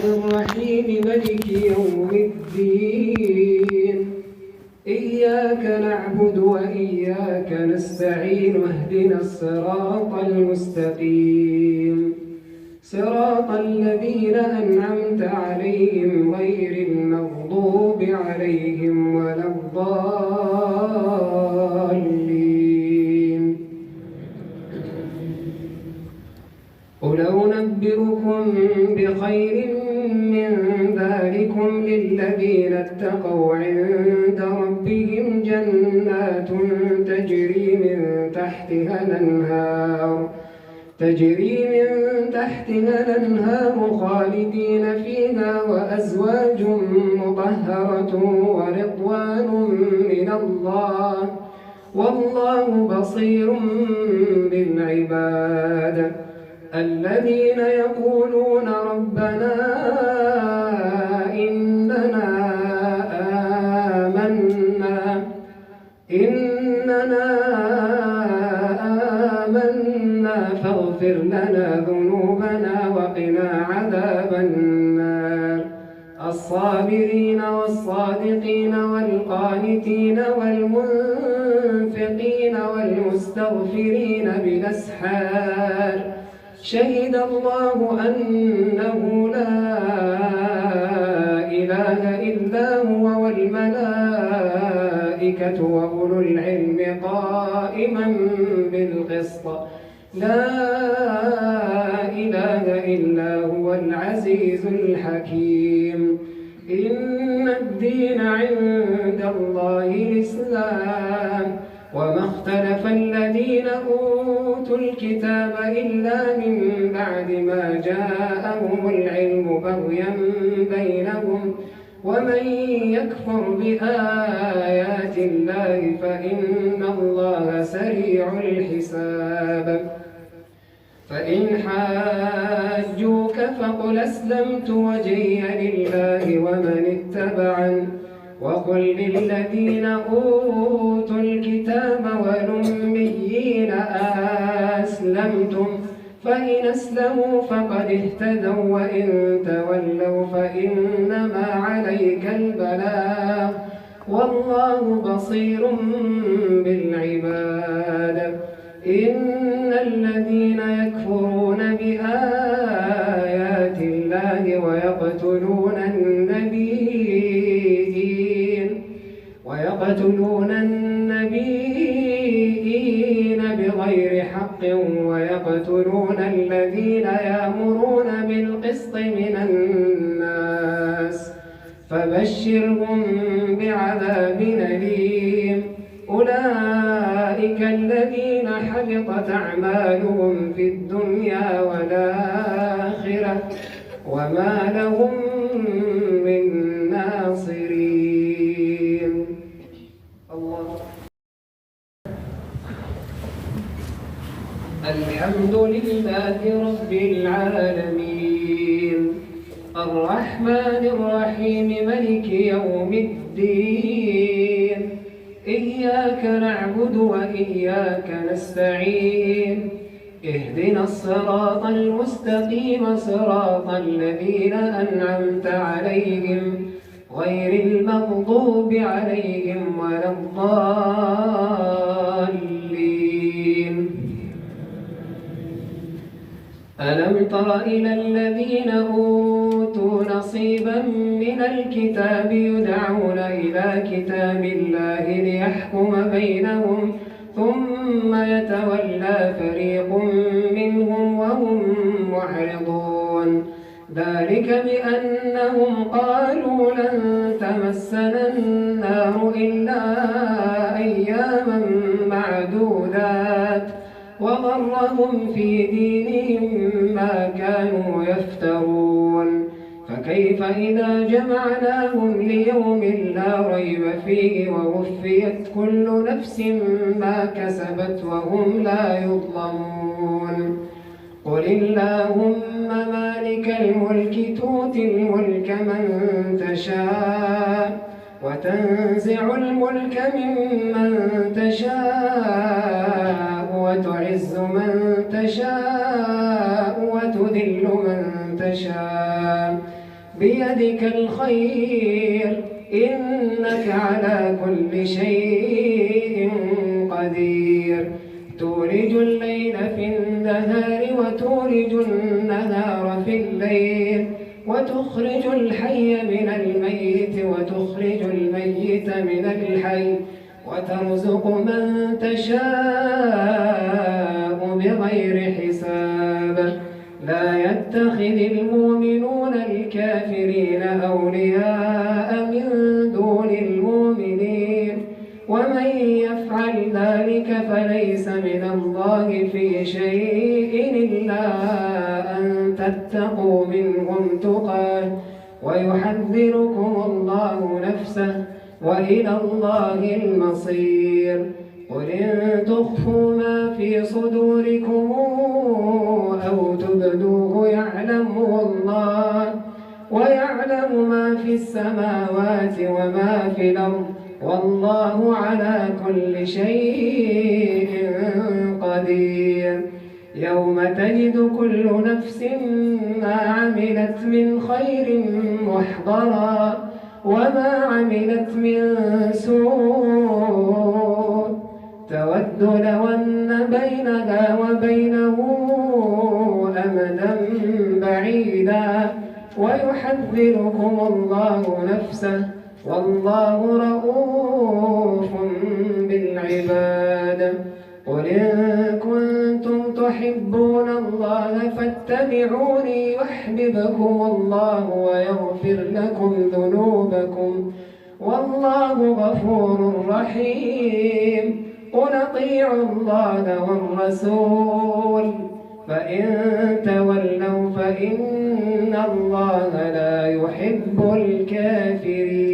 الرحيم ملك يوم الدين. إياك نعبد وإياك نستعين اهدنا الصراط المستقيم صراط الذين أنعمت عليهم غير المغضوب عليهم ولا الضالين. قل أنبئكم بخير من ذلكم للذين اتقوا عند ربهم جنات تجري من تحتها الأنهار خالدين فيها وأزواج مطهرة ورضوان من الله والله بصير بالعباد. الذين يقولون ربنا إننا آمنا فاغفر لنا ذنوبنا وقنا عذاب النار. الصابرين والصادقين والقانتين والمنفقين والمستغفرين بالأسحار شهد الله أنه لا إله إلا هو والملائكة وأولو العلم قائما بالقسط لا إله إلا هو العزيز الحكيم. إن الدين عند الله الإسلام وما اختلف الذين أوتوا الكتاب إلا من بعد ما جاءهم العلم بغيا بينهم ومن يكفر بآيات الله فإن الله سريع الحساب. فإن حاجوك فقل أسلمت وجهي لله ومن اتبعني وقل للذين أوتوا الكتاب والأميين أسلمتم فإن أسلموا فقد اهتدوا وإن تولوا فإنما عليك البلاغ والله بصير بالعباد. إن الذين يكفرون بآيات الله ويقتلون النبيين بغير حق ويقتلون الذين يأمرون بالقسط من الناس فبشرهم بعذاب أليم. أولئك الذين حبطت أعمالهم في الدنيا والآخرة وما لهم من ناصرين. الله. الحمد لله رب العالمين الرحمن الرحيم ملك يوم الدين. إياك نعبد وإياك نستعين اهدنا الصراط المستقيم صراط الذين أنعمت عليهم غير المغضوب عليهم ولا الضالين. ألم تر إلى الذين أوتوا نصيبا من الكتاب يدعون إلى كتاب الله ليحكم بينهم ثم يتولى فريق منهم وهم معرضون. ذلك بأنهم قالوا لن تمسنا النار إلا أياما معدودات وغرهم في دينهم ما كانوا يفترون. فكيف إذا جمعناهم ليوم لا ريب فيه ووفيت كل نفس ما كسبت وهم لا يظلمون. قل اللهم مالك الملك تؤتي الملك من تشاء وتنزع الملك ممن تشاء وتعز من تشاء وتذل من تشاء بيدك الخير إنك على كل شيء قدير تولج الليل في النهار وتولج النهار في الليل وتخرج الحي من الميت وتخرج الميت من الحي وترزق من تشاء بغير حساب لا يتخذ المؤمنون الكافرين أولياء من دون المؤمنين ومن يفعل ذلك فليس من الله في شيء إلا أن تتقوا منهم تقاه ويحذركم الله نفسه وإلى الله المصير قل إن تخفوا ما في صدوركم أو تبدوه يعلمه الله ويعلم ما في السماوات وما في الأرض والله على كل شيء قدير يوم تجد كل نفس ما عملت من خير محضرا وما عملت من سوء تود لو أن بينها وبينه أمدا بعيدا ويحذركم الله نفسه والله رؤوف بالعباد قل إن كنتم تحبون الله فاتبعوني يحببكم الله ويغفر لكم ذنوبكم والله غفور رحيم قل اطيعوا الله والرسول فإن تولوا فإن الله لا يحب الكافرين